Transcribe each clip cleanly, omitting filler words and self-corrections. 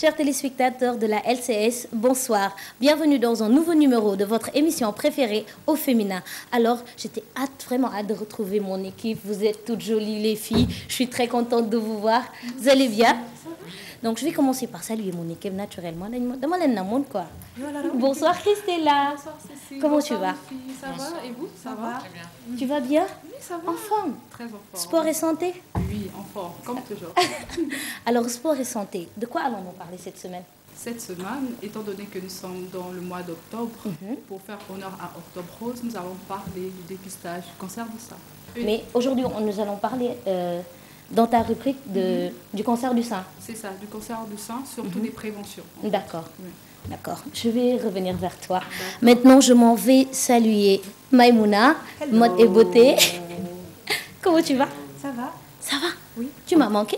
Chers téléspectateurs de la LCS, bonsoir. Bienvenue dans un nouveau numéro de votre émission préférée au féminin. Alors, j'étais vraiment hâte de retrouver mon équipe. Vous êtes toutes jolies les filles. Je suis très contente de vous voir. Vous allez bien? Donc, je vais commencer par saluer mon équipe naturellement. Quoi. Bonsoir Christella. Bonsoir Cécile. Comment Bonsoir, tu vas? Ça va et vous? Ça va? Très bien. Tu vas bien? Oui, ça va. En forme? Très en forme. Sport et santé? Oui, en forme, comme toujours. Alors, sport et santé, de quoi allons-nous parler cette semaine? Cette semaine, étant donné que nous sommes dans le mois d'octobre, pour faire honneur à Octobre Rose, nous allons parler du dépistage du cancer du sein. Mais aujourd'hui, nous allons parler dans ta rubrique du cancer du sein. C'est ça, du cancer du sein, surtout des préventions. D'accord. Oui. D'accord. Je vais revenir vers toi. Maintenant, je m'en vais saluer Maïmouna, mode et beauté. Comment tu vas? Ça va? Ça va? Oui. Tu m'as manqué?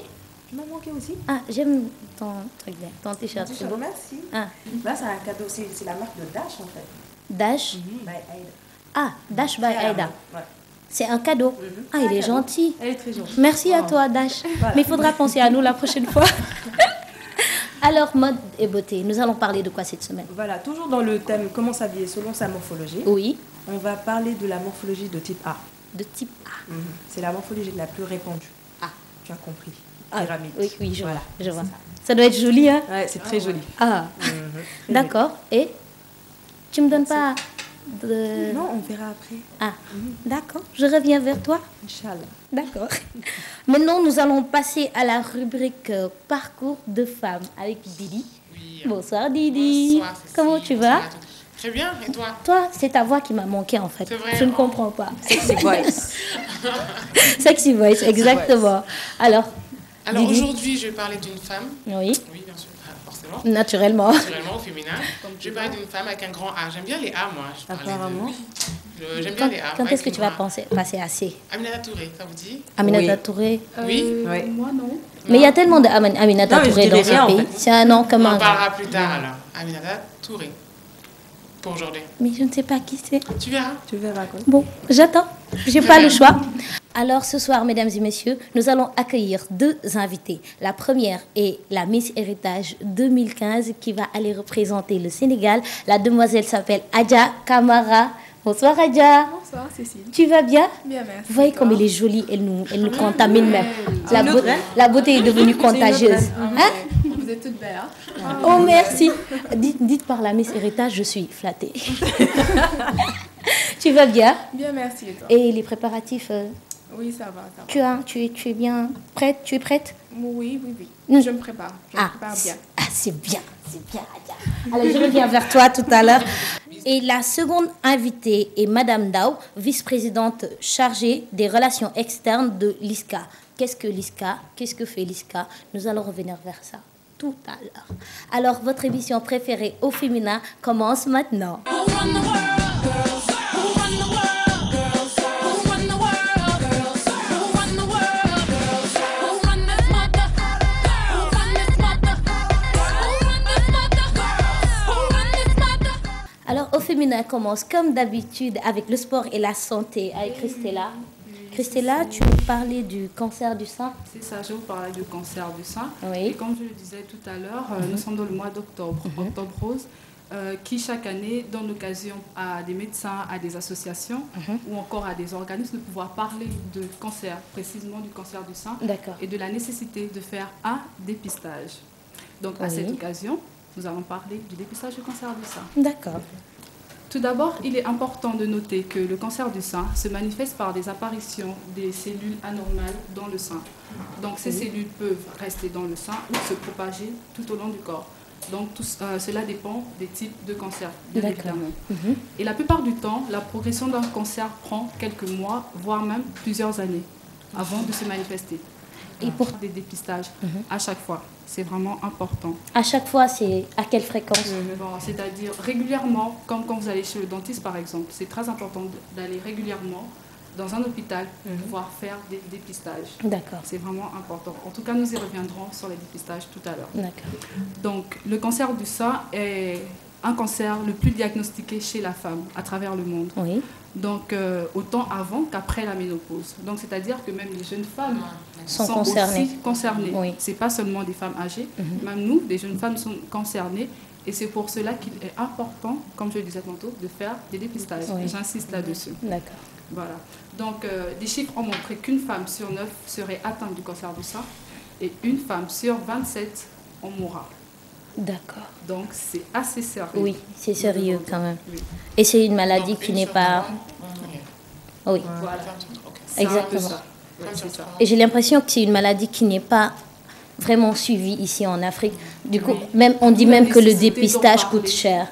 Tu m'as manqué aussi? Ah, j'aime ton truc là, ton t-shirt. C'est beau. Merci. Ah, Là, c'est un cadeau. C'est la marque de Dash, en fait. Dash. By Aida. Ah, Dash by Aida. Ouais. C'est un cadeau. Ah, il est gentil. Elle est très gentille. Merci à toi, Dash. Voilà. Mais il faudra penser à nous la prochaine fois. Alors, mode et beauté, nous allons parler de quoi cette semaine? Voilà, toujours dans le thème comment s'habiller selon sa morphologie. Oui, On va parler de la morphologie de type A. de type A. C'est la morphologie la plus répandue. Ah. Tu as compris. Ah, Pyramide. oui, je Voilà, vois. Je c'est vois. ça. Ça doit être joli, hein? Ouais, c'est très joli. Ah, d'accord. Et tu me donnes pas de... Non, on verra après. Ah, d'accord. Je reviens vers toi. Inch'Allah. D'accord. Maintenant, nous allons passer à la rubrique Parcours de femmes avec Didi. Oui. Bonsoir Didi. Bonsoir, Cécile. Comment tu Bonsoir vas? à toutes. Très bien, et toi? Toi, c'est ta voix qui m'a manqué en fait. C'est vrai. Je ne comprends pas. Sexy voice. Sexy voice, exactement. Alors, Alors Didi. aujourd'hui, je vais parler d'une femme. Oui, Oui, bien sûr, forcément. naturellement. Naturellement, au féminin. Je vais parler d'une femme avec un grand A. J'aime bien les A, moi. Je parlais de- Apparemment. oui. J'aime bien les A. Quand avec est-ce que une tu vas grand A. passer assez? Aminata Touré, ça vous dit? Aminata Oui. Touré. Oui. Oui. Moi, non. Mais il y a tellement de Aminata Non, mais je Touré dans dirais ce rien, en pays. fait. C'est un nom On comme en un. parlera plus tard alors. Aminata Touré. Pour aujourd'hui. Mais je ne sais pas qui c'est. Tu verras. Tu verras quoi. Bon, j'attends. J'ai pas le choix. Alors ce soir, mesdames et messieurs, nous allons accueillir deux invités. La première est la Miss Héritage 2015 qui va aller représenter le Sénégal. La demoiselle s'appelle Adja Kamara. Bonsoir Adja. Bonsoir Cécile. Tu vas bien? Bien, merci. Vous voyez comme elle est jolie, elle nous contamine même. La beauté est devenue contagieuse. Hein? Vous êtes toutes belles, hein? Oh merci. Dites par la Miss Héritage, je suis flattée. Tu vas bien? Bien, merci. Et toi? Et les préparatifs, Oui, ça va, ça va. tu es bien prête? Tu es prête? Oui, oui, oui. Mm. Je me prépare. Je me prépare bien. C'est bien, Adja. Alors, je reviens vers toi tout à l'heure. Et la seconde invitée est Madame Dao, vice-présidente chargée des relations externes de l'ISCA. Qu'est-ce que l'ISCA? Qu'est-ce que fait l'ISCA? Nous allons revenir vers ça tout à l'heure. Alors, votre émission préférée au féminin commence maintenant. Alors, au féminin commence comme d'habitude avec le sport et la santé avec Christella. Christella, tu nous parlais du cancer du sein. C'est ça, je vais vous parler du cancer du sein. Oui. Et comme je le disais tout à l'heure, nous sommes dans le mois d'octobre, Octobre Rose, qui chaque année donne l'occasion à des médecins, à des associations ou encore à des organismes de pouvoir parler de cancer, précisément du cancer du sein, D'accord. et de la nécessité de faire un dépistage. Donc à Oui. cette occasion, nous allons parler du dépistage du cancer du sein. D'accord. Tout d'abord, il est important de noter que le cancer du sein se manifeste par des apparitions des cellules anormales dans le sein. Donc ces cellules peuvent rester dans le sein ou se propager tout au long du corps. Donc cela dépend des types de cancer, bien D'accord. évidemment. Et la plupart du temps, la progression d'un cancer prend quelques mois, voire même plusieurs années avant de se manifester. Et pour Des dépistages à chaque fois, c'est vraiment important. à chaque fois, c'est à quelle fréquence? Bon, c'est-à-dire régulièrement, comme quand vous allez chez le dentiste par exemple, c'est très important d'aller régulièrement dans un hôpital pour pouvoir faire des dépistages. D'accord. C'est vraiment important. En tout cas, nous y reviendrons sur les dépistages tout à l'heure. D'accord. Donc, le cancer du sein est un cancer le plus diagnostiqué chez la femme à travers le monde. Oui. Donc, autant avant qu'après la ménopause. Donc, c'est-à-dire que même les jeunes femmes sont concernées. Aussi concernées. Oui. Ce n'est pas seulement des femmes âgées, même nous, des jeunes femmes sont concernées. Et c'est pour cela qu'il est important, comme je le disais tantôt, de faire des dépistages. Oui. J'insiste là-dessus. D'accord. Voilà. Donc, des chiffres ont montré qu'une femme sur 9 serait atteinte du cancer du sein et une femme sur 27 en mourra. D'accord. Donc, c'est assez sérieux. Oui, c'est sérieux quand même. Oui. Et c'est une maladie Donc, qui une n'est sur pas... 40, Oui. Voilà. ok. C'est un peu Exactement. ça. Ouais, c'est ça. Et j'ai l'impression que c'est une maladie qui n'est pas vraiment suivie ici en Afrique. Du coup, même, on dit D'où la même que le nécessité d'en dépistage parler. coûte cher.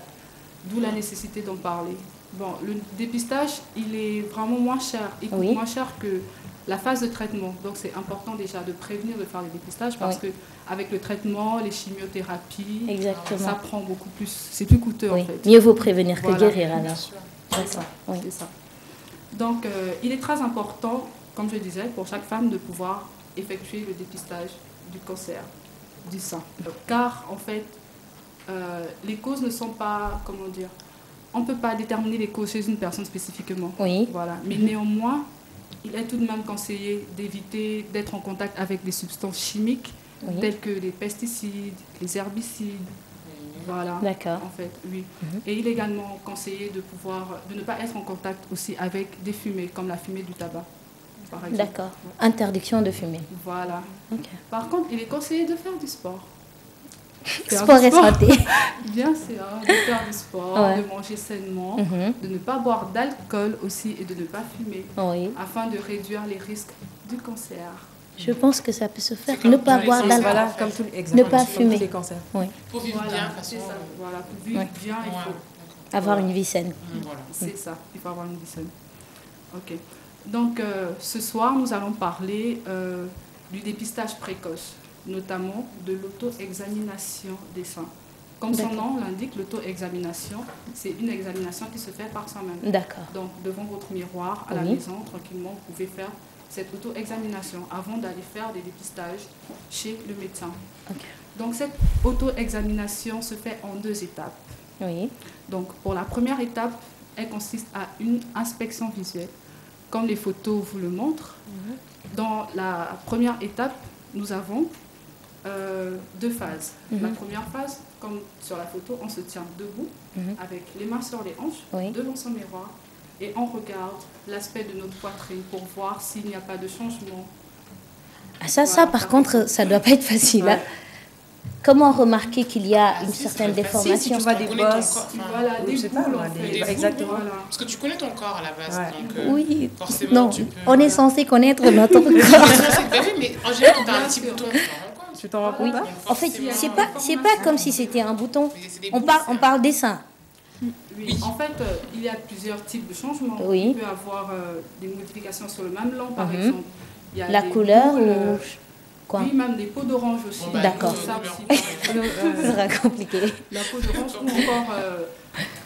D'où la nécessité d'en parler. Bon, le dépistage, il est vraiment moins cher. Il coûte Oui. moins cher que la phase de traitement. Donc, c'est important déjà de prévenir de faire le dépistage parce que avec le traitement, les chimiothérapies, Exactement. ça prend beaucoup plus. C'est plus coûteux Oui. en fait. Mieux vaut prévenir que Voilà. guérir alors. C'est ça. Oui. C'est ça. Donc, il est très important, comme je disais, pour chaque femme de pouvoir effectuer le dépistage du cancer du sein. Car, en fait, les causes ne sont pas, comment dire, on ne peut pas déterminer les causes chez une personne spécifiquement. Oui. Voilà. Mais néanmoins, il est tout de même conseillé d'éviter d'être en contact avec des substances chimiques Oui. telles que les pesticides, les herbicides. Voilà. D'accord. En fait, oui. Et il est également conseillé de ne pas être en contact aussi avec des fumées, comme la fumée du tabac, par exemple. D'accord. Interdiction de fumer. Voilà. Ok. Par contre, il est conseillé de faire du sport. Faire Sport du et santé. Bien sûr, de faire du sport, Ouais. de manger sainement, Mhm. de ne pas boire d'alcool aussi et de ne pas fumer, Oui. afin de réduire les risques du cancer. Je pense que ça peut se faire. C'est comme Ne pas tous les boire cancers. d'alcool. Voilà, comme tous les, exactement, pas comme fumer. tous les cancers. Oui. Pour vivre bien, de toute c'est façon. ça. Voilà, pour vivre Ouais. bien, il Ouais, faut. d'accord. Avoir une vie saine. Voilà. C'est ça, il faut avoir une vie saine. Ok. Donc, ce soir, nous allons parler du dépistage précoce, notamment de l'auto-examination des seins. Comme son D'accord. nom l'indique, l'auto-examination, c'est une examination qui se fait par soi-même. D'accord. Donc, devant votre miroir, à la Oui. maison, tranquillement, vous pouvez faire cette auto-examination avant d'aller faire des dépistages chez le médecin. Ok. Donc, cette auto-examination se fait en 2 étapes. Oui. Donc, pour la première étape, elle consiste à une inspection visuelle, comme les photos vous le montrent. Dans la première étape, nous avons 2 phases. La première phase, comme sur la photo, on se tient debout, avec les mains sur les hanches, Oui. devant son miroir, et on regarde l'aspect de notre poitrine pour voir s'il n'y a pas de changement. Ah, ça, Voilà, par ça contre, ça doit pas être facile. hein. Ouais. Comment remarquer qu'il y a Ah, une si, certaine c'est facile, déformation? Si tu vois des On connaît ton bosses, corps, enfin, Voilà, je des sais pas, boules, moi, en des- fait. exactement. Voilà. Parce que tu connais ton corps à la base. Ouais. Donc, Oui. forcément, Non, tu peux. on est censé connaître notre corps. Oui, mais en général, quand tu as un Bien petit sûr. bouton, tu t'en rends compte. tu t'en rends Oui. compte pas En fait, Forcément. c'est pas comme si c'était un bouton. Mais c'est des On boules, parle, ça. des seins. Oui. En fait, il y a plusieurs types de changements. Oui. Il peut y avoir des modifications sur le mamelon, par Mhm. exemple. Il y a La des couleur boules, ou quoi? Oui, même des peaux d'orange aussi. Bon, bah, D'accord. Ça nous, aussi. Ce sera compliqué. La peau d'orange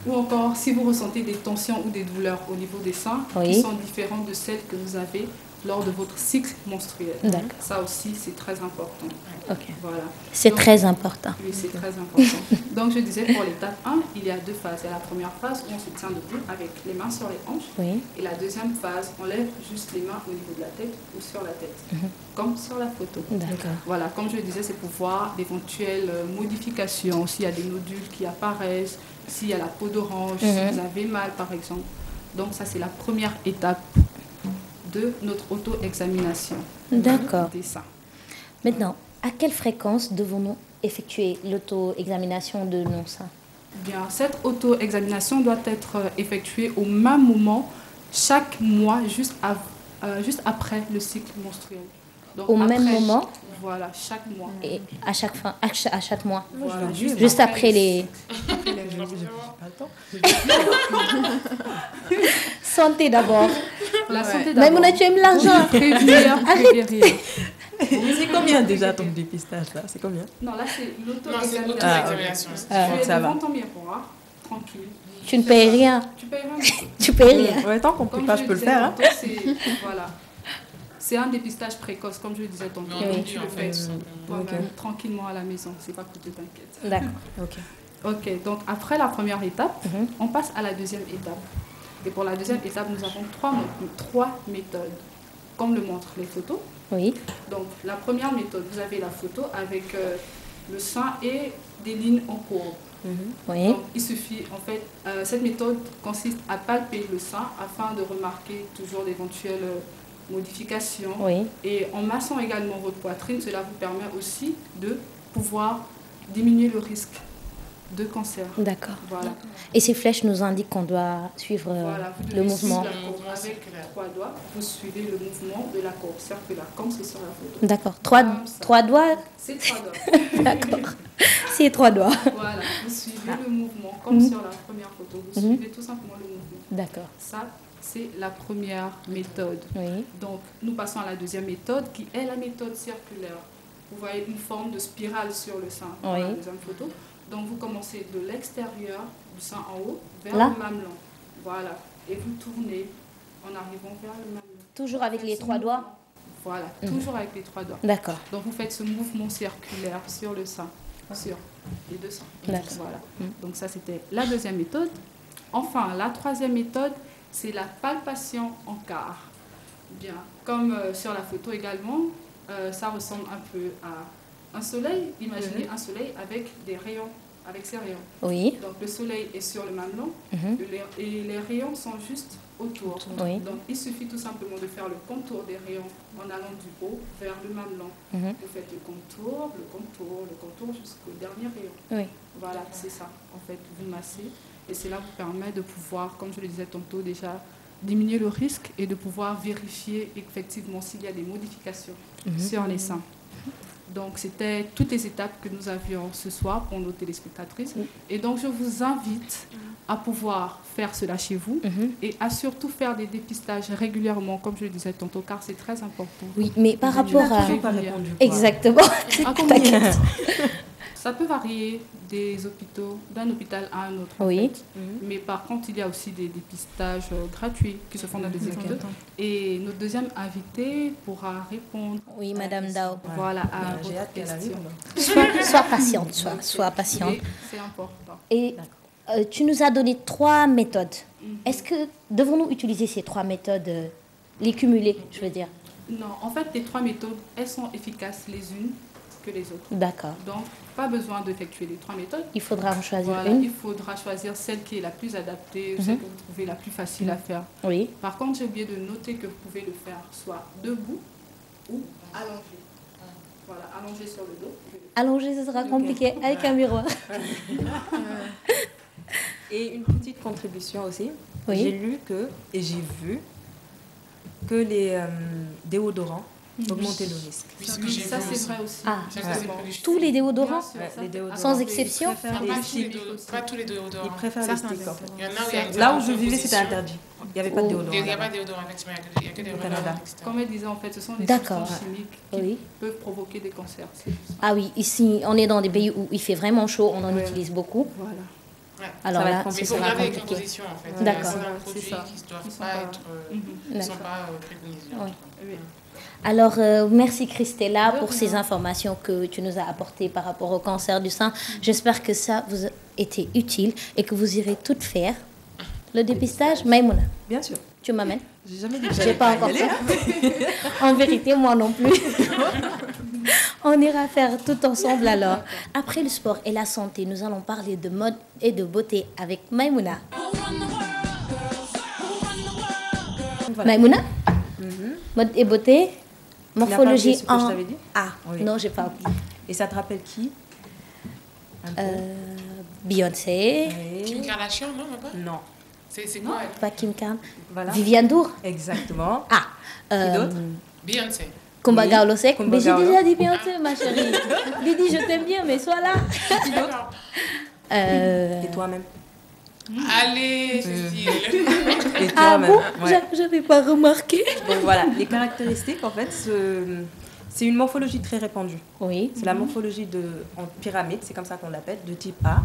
ou encore si vous ressentez des tensions ou des douleurs au niveau des seins Oui. qui sont différentes de celles que vous avez lors de votre cycle menstruel. D'accord. Ça aussi, c'est très important. Ok. Voilà. C'est Donc, très important. Oui, c'est très important. Donc, je disais, pour l'étape 1, il y a 2 phases. Il y a la première phase où on se tient debout avec les mains sur les hanches. Oui. Et la deuxième phase, on lève juste les mains au niveau de la tête ou sur la tête, comme sur la photo. D'accord. Voilà, comme je le disais, c'est pour voir d'éventuelles modifications, s'il y a des nodules qui apparaissent, s'il y a la peau d'orange, si vous avez mal par exemple. Donc ça, c'est la première étape de notre auto-examination D'accord. des seins. Maintenant, à quelle fréquence devons-nous effectuer l'auto-examination de nos seins? Bien, cette auto-examination doit être effectuée au même moment, chaque mois, juste après le cycle menstruel. Donc, Au même moment? Voilà, chaque mois. Et à chaque fin, à chaque mois. Voilà, Juste après les... Pas le temps. Santé d'abord. La santé Mais d'abord. tu aimes l'argent. Prévenir, prévenir. C'est combien déjà ton dépistage là? C'est combien? Non, là, c'est Non, c'est l'auto-examination. l'auto-examination. Tu es Ah. ça va. devant ton miroir, tranquille. Tu ne payes rien. Tu payes rien du tout. Tu payes rien. Ouais, tant qu'on peut Comme pas, je je peux le disais faire. Hein. tantôt, voilà. C'est un dépistage précoce, comme je le disais tantôt. Mais on Oui. oublie, Tu en le fait, fais tout simplement. toi-même, tranquillement à la maison. C'est pas coûteux, t'inquiète. D'accord. Ok. Ok, donc après la première étape, Mhm. on passe à la deuxième étape. Et pour la deuxième étape, nous avons trois méthodes. comme le montrent les photos. Oui. Donc, la première méthode, vous avez la photo avec le sein et des lignes en courbe. Oui. Donc, il suffit, en fait, cette méthode consiste à palper le sein afin de remarquer toujours d'éventuelles modifications. Oui. Et en massant également votre poitrine, cela vous permet aussi de pouvoir diminuer le risque de cancer. D'accord. Voilà. Et ces flèches nous indiquent qu'on doit suivre Voilà, vous le devez mouvement. suivre la courbe avec 3 doigts, vous suivez le mouvement de la courbe circulaire, comme c'est sur la photo. D'accord. Comme ça. 3 doigts. C'est 3 doigts. D'accord. C'est 3 doigts. Voilà, vous suivez le mouvement, comme sur la première photo. Vous suivez tout simplement le mouvement. D'accord. Ça, c'est la première méthode. Oui. Donc, nous passons à la deuxième méthode, qui est la méthode circulaire. Vous voyez une forme de spirale sur le sein dans la deuxième photo. Donc, vous commencez de l'extérieur du sein en haut vers le mamelon. Voilà. Et vous tournez en arrivant vers le mamelon. Toujours avec les 3 doigts. Voilà, toujours avec les 3 doigts. D'accord. Donc, vous faites ce mouvement circulaire sur le sein, sur les deux seins. D'accord. Voilà. Donc, ça, c'était la deuxième méthode. Enfin, la troisième méthode, c'est la palpation en quart. Bien, comme sur la photo également, ça ressemble un peu à un soleil. Imaginez un soleil avec des rayons, avec ses rayons. Oui. Donc le soleil est sur le mamelon et les rayons sont juste autour. Oui. Donc il suffit tout simplement de faire le contour des rayons en allant du haut vers le mamelon. Vous faites le contour jusqu'au dernier rayon. Oui. Voilà, c'est ça. En fait, vous massez et cela vous permet de pouvoir, comme je le disais tantôt déjà, diminuer le risque et de pouvoir vérifier effectivement s'il y a des modifications sur les seins. Donc, c'était toutes les étapes que nous avions ce soir pour nos téléspectatrices. Et donc, je vous invite à pouvoir faire cela chez vous et à surtout faire des dépistages régulièrement, comme je le disais tantôt, car c'est très important. Oui, mais par rapport à... Toujours pas répondu, quoi. Exactement. Ah, combien? Ça peut varier des hôpitaux, d'un hôpital à un autre. En Oui. fait. Mais par contre, il y a aussi des dépistages gratuits qui se font dans des hôpitaux. Et notre deuxième invité pourra répondre. Oui, Madame Dao. Voilà, à J'ai votre hâte qu'elle arrive. question. Sois patiente, sois patiente. Et c'est important. Et tu nous as donné 3 méthodes. Est-ce que devons-nous utiliser ces 3 méthodes, les cumuler, je veux dire? Non, en fait, les 3 méthodes, elles sont efficaces les unes que les autres. D'accord. Donc, pas besoin d'effectuer les 3 méthodes. Il faudra en choisir Voilà, une. il faudra choisir celle qui est la plus adaptée, celle que vous trouvez la plus facile à faire. Oui. Par contre, j'ai oublié de noter que vous pouvez le faire soit debout ou allongé. Voilà, allongé sur le dos. Allongé, ce sera compliqué avec un miroir. Et une petite contribution aussi. Oui. J'ai lu et j'ai vu que les déodorants augmentaient le risque. Oui, ce que j'ai Ça, vu c'est aussi. vrai aussi. Ah. Ça, c'est pas du- Tous les déodorants, Bien sûr, ça, les déodorants. sans exception. Ils préfèrent Pas les tous les sticks. déodorants. Pas tous les déodorants. Ils préfèrent Ça, les c'est sticks. intéressant. Il y en a où il y a une Là où je certaine vivais, c'était composition. interdit. Il n'y avait pas de déodorant. Il n'y a là-bas. pas de déodorant, effectivement. Il n'y a que des Au rubans, Canada. etc. Comme elle disait, en fait, ce sont des D'accord. substances chimiques qui Oui. peuvent provoquer des cancers. Ah oui, ici, on est dans des pays où il fait vraiment chaud, on en utilise beaucoup. Voilà. Ouais. Alors va là, être Mais ce il faut sera regarder les compliqué. compositions, en fait. D'accord. Il y a certains Voilà, c'est produits ça. qui ne Qui doivent sont pas pas- être Mhm. ne sont D'accord. pas préconisés. Oui. Oui. Alors, merci Christella De pour rien. ces informations que tu nous as apportées par rapport au cancer du sein. J'espère que ça vous a été utile et que vous irez toutes faire le dépistage. Maïmouna, Bien sûr. tu m'amènes? J'ai jamais dit que J'ai j'allais pas y encore aller. fait. En vérité, moi non plus. On ira faire tout ensemble alors. Après le sport et la santé, nous allons parler de mode et de beauté avec Maïmouna. Voilà. Maïmouna, mode et beauté, Tu n'as pas morphologie oublié ce que je en... t'avais dit? Ah, Oui. non, j'ai pas oublié. Et ça te rappelle qui? Un peu. Beyoncé, Kim Oui. Kardashian, non, même pas Non. C'est quoi elle? pas Kim Kardashian, Voilà. Viviane Dour. Exactement. Ah, Qui d'autre? Beyoncé. Kumba Oui. Gawlo Seck. Kumba Mais j'ai Gawlo. déjà dit Beyoncé, ma chérie. Didi, je t'aime bien, mais sois là. D'accord. Et toi-même? Allez, Cécile. Et Ah toi-même. bon? Ouais. J'avais pas remarqué. Donc voilà, les caractéristiques, en fait, c'est une morphologie très répandue. Oui. C'est la morphologie en pyramide, c'est comme ça qu'on l'appelle, de type A.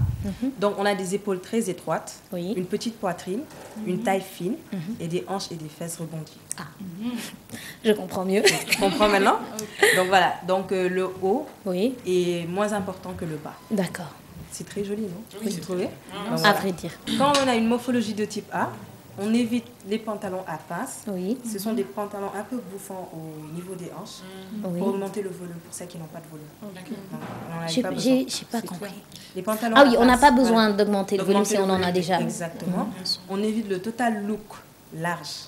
Donc on a des épaules très étroites, Oui. une petite poitrine, une taille fine et des hanches et des fesses rebondies. Je comprends mieux. Tu comprends maintenant? Donc voilà, donc le haut Oui, est moins important que le bas. d'accord. C'est très joli, non? Oui, Vous trouvez? Ah, Donc, À voilà. vrai dire. Quand on a une morphologie de type A, On évite les pantalons à pince. Oui. Ce sont des pantalons un peu bouffants au niveau des hanches Oui. pour augmenter le volume pour ceux qui n'ont pas de volume. D'accord. Donc, on n'en a pas besoin. J'ai pas C'est compris. clair. Les pantalons Ah oui, à on n'a pince, pas besoin voilà. d'augmenter le volume si on en a déjà. Exactement. Bien sûr. On évite le total look large.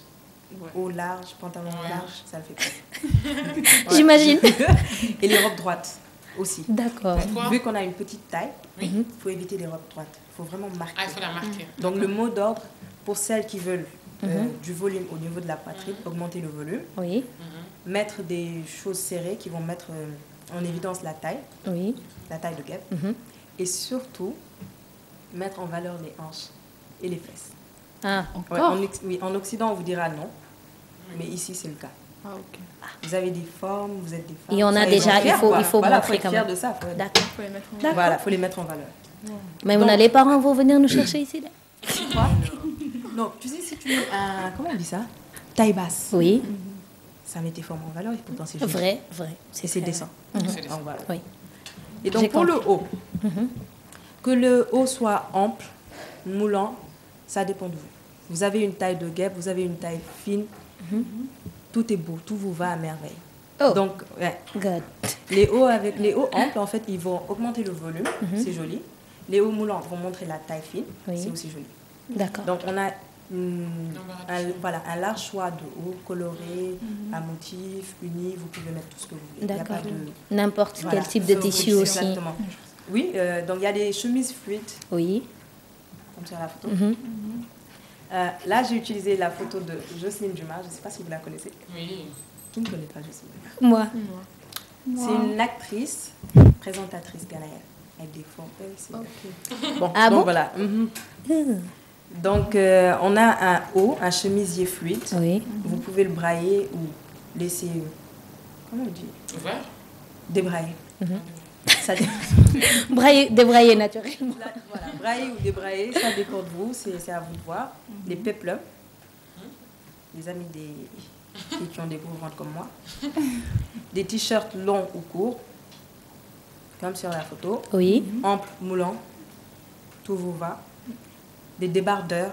Ouais. Haut large, pantalon Ouais. large, ça le fait pas. J'imagine. Et les robes droites aussi. D'accord. Pourquoi? Vu qu'on a une petite taille, Oui. il faut éviter les robes droites. Il faut vraiment marquer. Ah, il faut la marquer. Donc le mot d'ordre pour celles qui veulent du volume au niveau de la poitrine, augmenter le volume, Oui, mettre des choses serrées qui vont mettre en évidence la taille oui. de guêpe, Mhm. et surtout mettre en valeur les hanches et les fesses. Ah, Ouais, Encore oui, en Occident, on vous dira non, mais ici, c'est le cas. Ah, ok. Vous avez des formes, vous êtes des femmes. Et on a ça, déjà, ils vont il faut voilà, montrer être quand fier même. de ça. Faut être- D'accord. Faut les mettre en D'accord. Voilà, faut les mettre en valeur. Mais Donc- les parents vont venir nous chercher ici là. Quoi? Non, tu sais, si tu mets un... Comment on dit ça? Taille basse. Oui, Ça met tes formes en valeur et pourtant c'est joli. vrai. Et c'est vrai. décent. C'est Donc, décent. voilà. Oui. Et donc J'ai pour le compris. haut, que le haut soit ample, moulant, ça dépend de vous. Vous avez une taille de guêpe, vous avez une taille fine, tout est beau, tout vous va à merveille. Oh. Donc, ouais, Good. les hauts amples, en fait, ils vont augmenter le volume, c'est joli. Les hauts moulants vont montrer la taille fine, Oui. c'est aussi joli. D'accord. Donc, on a L'embarras un large choix de hauts colorés, à motifs, unis, vous pouvez mettre tout ce que vous voulez. Il y a D'accord. pas de... N'importe Voilà. quel type de Oui, tissu aussi. Exactement. Oui, donc il y a des chemises fluides, Oui. comme sur la photo. Mhm. Là, j'ai utilisé la photo de Jocelyne Dumas, je ne sais pas si vous la connaissez. Oui. Qui ne connaît pas Jocelyne Dumas? Moi. C'est une actrice, présentatrice ghanéenne, avec des formes. Bon, Ah donc bon voilà. Donc, on a un haut, un chemisier fluide. Oui. Vous pouvez le brailler ou laisser, comment on dit, Ouvert? débrailler. Ça dé- Débrailler naturellement. Là, voilà, brailler ou débrailler, ça dépend de vous, c'est à vous de voir. Les peplums, les amis des filles qui ont des gros ventres comme moi. Des t-shirts longs ou courts, comme sur la photo. Oui. Amples, moulants, tout vous va. Des débardeurs.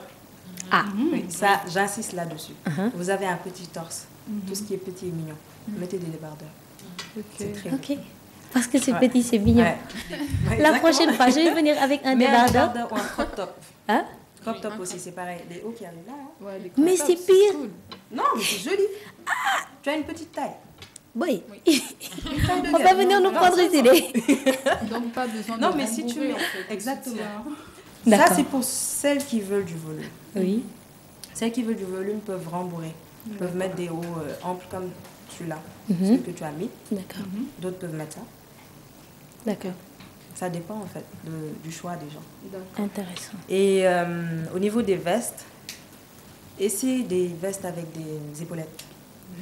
Ah. Oui, ça, j'insiste là-dessus. Uh-huh. Vous avez un petit torse. Tout ce qui est petit et mignon. Mettez des débardeurs. C'est très Ok. Parce que c'est Ouais. petit, c'est mignon. Ouais. Ouais, La exactement. prochaine fois, je vais venir avec un Mais débardeur. ou un crop top. Hein? Crop top aussi, c'est pareil. Les hauts qui arrivent là. Hein. Ouais, les Mais crop c'est tops, pire. cool. Non, mais c'est joli. Ah, tu as une petite taille. Oui. Une taille de On va guêpe. venir nous Non, prendre ça, ici. les- Donc, pas besoin Non, de mais si tu rembourrer, mets- en fait, exactement. c'est Ça, D'accord. c'est pour celles qui veulent du volume. Oui. Celles qui veulent du volume peuvent rembourrer. Peuvent mettre des hauts amples comme celui-là, Mhm. celui que tu as mis. D'accord. D'autres peuvent mettre ça. D'accord. Ça dépend en fait du choix des gens. D'accord. Intéressant. Et au niveau des vestes, essayez des vestes avec des épaulettes.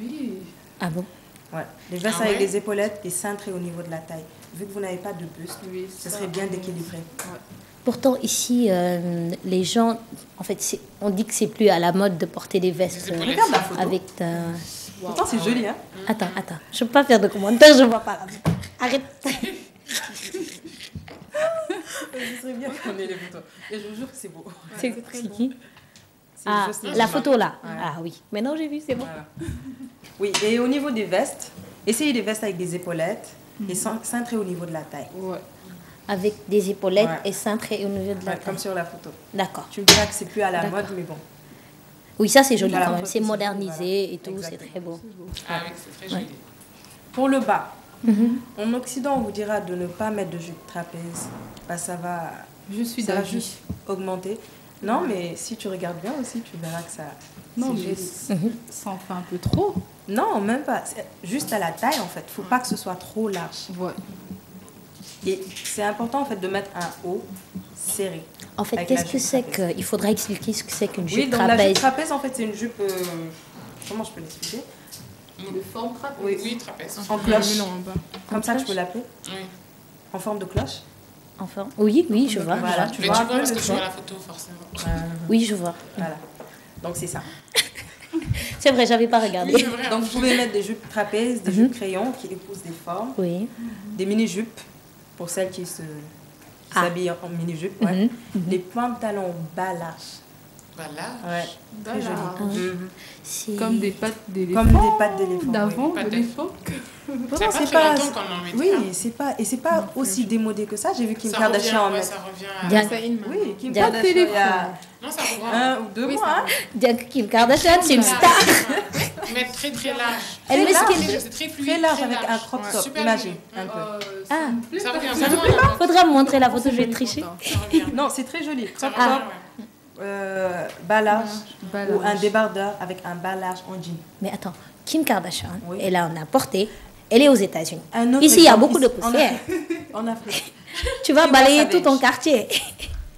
Oui. Ah bon? Ouais. Des vestes Ah avec ouais des épaulettes et cintrées au niveau de la taille. Vu que vous n'avez pas de buste, Oui, ce ça, serait bien d'équilibrer. Ouais. Pourtant, ici, les gens, en fait, on dit que c'est plus à la mode de porter des vestes Regarde la photo. avec ta... Pourtant, c'est joli, hein? Attends. Je ne peux pas faire de commentaires, je ne vois pas là. Arrête. Ce serait bien qu'on ait les photos. Et je vous jure que c'est beau. C'est qui? C'est Ah, Jocelyne la Dumas. photo là. Ouais. Ah oui. Maintenant, j'ai vu, c'est bon. Voilà. Oui, et au niveau des vestes, essayez des vestes avec des épaulettes et cintrées au niveau de la taille. Ouais. Avec des épaulettes Ouais. et cintrées au niveau de la Ouais, comme taille. sur la photo. D'accord. Tu me diras que c'est plus à la D'accord. mode, mais bon. Oui, ça, c'est joli Voilà, quand on même. peut C'est aussi, modernisé voilà. et tout, c'est Exactement. très beau. Ah oui, c'est très joli. Pour le bas, en Occident, on vous dira de ne pas mettre de jupe trapèze. Bah, ça va Je va juste augmenter. Non, mais si tu regardes bien aussi, tu verras que ça... Non, c'est mais joli. ça en fait un peu trop. Non, même pas. C'est juste à la taille, en fait. Il ne faut pas que ce soit trop large. Ouais. Et c'est important, en fait, de mettre un haut serré. En fait, Avec la qu'est-ce que jupe c'est trapèze. que... Il faudrait expliquer ce que c'est qu'une Oui, jupe donc la jupe trapèze. trapèze, en fait, c'est une jupe... comment je peux l'expliquer? De forme trapèze. Oui, Oui, trapèze. en cloche. Non, en bas. Comme ça, tu cloche. peux l'appeler. Oui. En forme de cloche. Enfin, oui, je vois. Voilà, je tu Mais vois tu un vois peu parce le que je vois son. la photo, forcément. Oui, je vois. Voilà. Donc, c'est ça. C'est vrai, j'avais pas regardé. Oui, c'est vrai. Donc, vous pouvez mettre des jupes trapèzes, des jupes crayons qui épousent des formes, Oui. des mini-jupes pour celles qui Ah. s'habillent en mini-jupe. Ouais. Mhm. Les pantalons bas larges. Voilà. Ouais, très joli. Mhm. C'est- Comme des pattes d'éléphant. Comme des pattes d'éléphant. D'avant, oui. de l'époque. Oui. C'est Non, pas très longtemps qu'on en mettait. Oui, hein. c'est pas aussi démodé que ça. J'ai vu Kim Ça Kardashian en revient, ouais, mettre. ça revient à... Diane. C'est une main. Oui, Kim Pas de Kardashian il y a Non, ça revient. 1 ou 2 Oui, mois. ça Hein. Bien que Kim Kardashian, c'est une star. Mais très très large. Elle met ce large. qu'elle- C'est très fluide. Très large très avec un large. crop Ouais. top. Super Imagine joli. un peu. Ah. Ça revient Ça vraiment à la mode. Faudra me montrer la photo, je vais tricher. Ça revient. Non, c'est très joli. Ça Crop revient, top, ouais. bas large Balage. ou un débardeur avec un bas large en jean. Mais attends, Kim Kardashian, Oui. elle en a porté. Elle est aux États-Unis. Un autre Ici, il y a exemple, beaucoup de en poussière. En Afrique. Tu vas Tiwa balayer Savage. tout ton quartier.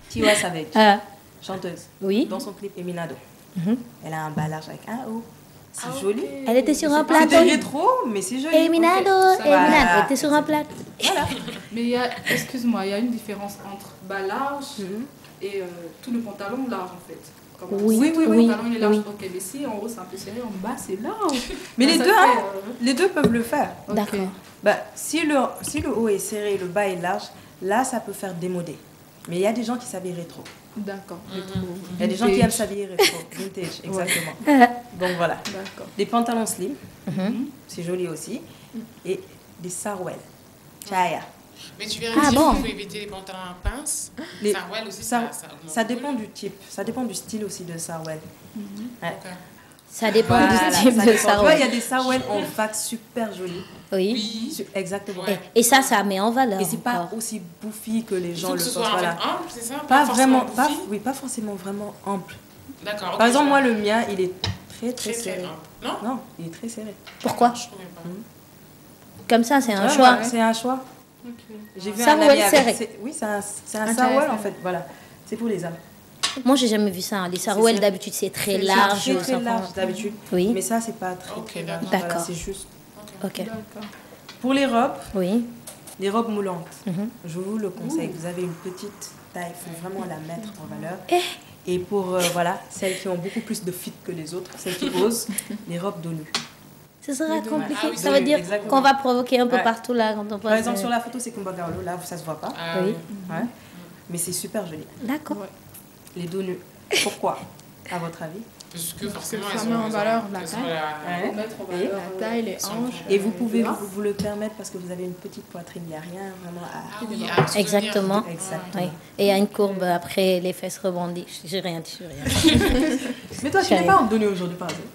Tiwa Savage, Ah, chanteuse. oui. Dans son clip Eminado. Mhm. Elle a un bas large avec un haut. C'est joli. Elle était sur un C'est plateau. rétro, mais c'est joli. Eminado, Ok, ça va. Eminado. Voilà. Elle était sur un plateau. Voilà. Mais il y a, excuse-moi, il y a une différence entre bas large Mhm. et tout le pantalon large en fait. Comme Oui, on dit, oui, le oui, pantalon il est large. oui. Ok, mais si en haut c'est un peu serré, en bas c'est large. Mais Donc, les ça deux, fait, hein, les deux peuvent le faire. ok. D'accord. Bah, si le haut est serré et le bas est large, là, ça peut faire démodé. Mais il y a des gens qui s'habillent rétro. D'accord. Il y a des gens qui aiment s'habiller rétro. Vintage, exactement. Donc voilà. D'accord. Des pantalons slim, Mhm. c'est joli aussi. Et des sarouels. Chaya. Mais tu vérifies Ah bon. qu'il faut éviter les pantalons à pince. Les- Sarwell aussi, Ça, ça augmente. ça dépend du type, ça dépend du style aussi de sarouel. Ouais. Ok. Ça dépend Voilà, du ça style de dépend. Tu vois, sarouel. il y a des sarouels en vague super jolis. Oui. Oui. Exactement. Ouais. Et ça, ça met en valeur. Et c'est pas encore. aussi bouffi que les Il gens faut le que ce pensent. soit en fait Voilà. ample, c'est ça? Pas forcément vraiment, bouffi. oui, pas forcément vraiment ample. D'accord. ok, Par exemple, je moi, vois. le mien, il est très Très très serré. ample. Non? Non, il est très serré. Pourquoi? Je trouvais pas. Comme ça, c'est un Ouais, choix. voilà, c'est un choix. J'ai vu un Sarouel ami avec- serré. Oui, c'est un Intéressant. sarouel en fait. Voilà, c'est pour les hommes. Moi, j'ai jamais vu ça. hein. Les sarouels, ça. d'habitude, c'est très C'est large. très, ça très prend- large d'habitude. Oui. Mais ça, c'est pas très, Ok, très large. d'accord. Voilà, c'est juste. Ok. D'accord. Pour les Oui. robes moulantes, Mhm. je vous le conseille. Vous avez une petite taille, il faut vraiment la mettre en valeur. Eh. Et pour voilà, celles qui ont beaucoup plus de fit que les autres, celles qui osent, les robes dos nu. Ce sera compliqué. Ah oui, ça veut dire exactement. qu'on va provoquer un peu Ouais. partout là quand on Par passe. exemple, sur la photo, c'est Kumba Gawlo, là, ça se voit pas. Ah, Oui. Ouais. Mais c'est super joli. D'accord. Les dos nus. Pourquoi, à votre avis? Parce que forcément, ça elles met ont- en elles valeur ont- la elles ont taille. la- Ouais. Mettre en Et- valeur, La taille, les Sans- hanches. Et vous pouvez là. vous le permettre parce que vous avez une petite poitrine. Il n'y a rien vraiment à... Ah oui, à soutenir. Exactement. Exactement. Oui. Et il y a une courbe après, les fesses rebondissent. J'ai rien dit, j'ai rien. Mais toi, tu Chérie. n'es pas en donné aujourd'hui, par exemple.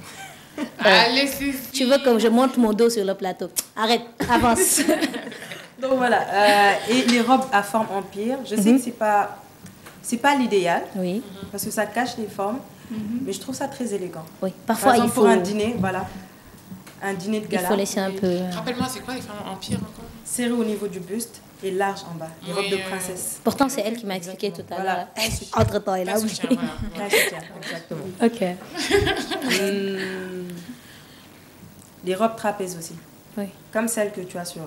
Allez, c'est Tu veux que je monte mon dos sur le plateau? Arrête, avance. Donc voilà. Et les robes à forme empire, je sais que c'est pas l'idéal Oui, parce que ça cache les formes, mais je trouve ça très élégant. oui. Par Parfois, exemple, il faut, pour un dîner, voilà. Un dîner de il gala. faut laisser un peu. Rappelle-moi, c'est quoi les femmes empire encore? Serré au niveau du buste et large en bas. Les Oui, robes de princesse. Pourtant, c'est elle qui m'a expliqué tout à Voilà. l'heure. Entre-temps, elle a Pas oublié. soutien, voilà. Là, je tiens, exactement. Ok. Les robes trapèzes aussi. Oui. Comme celle que tu as sur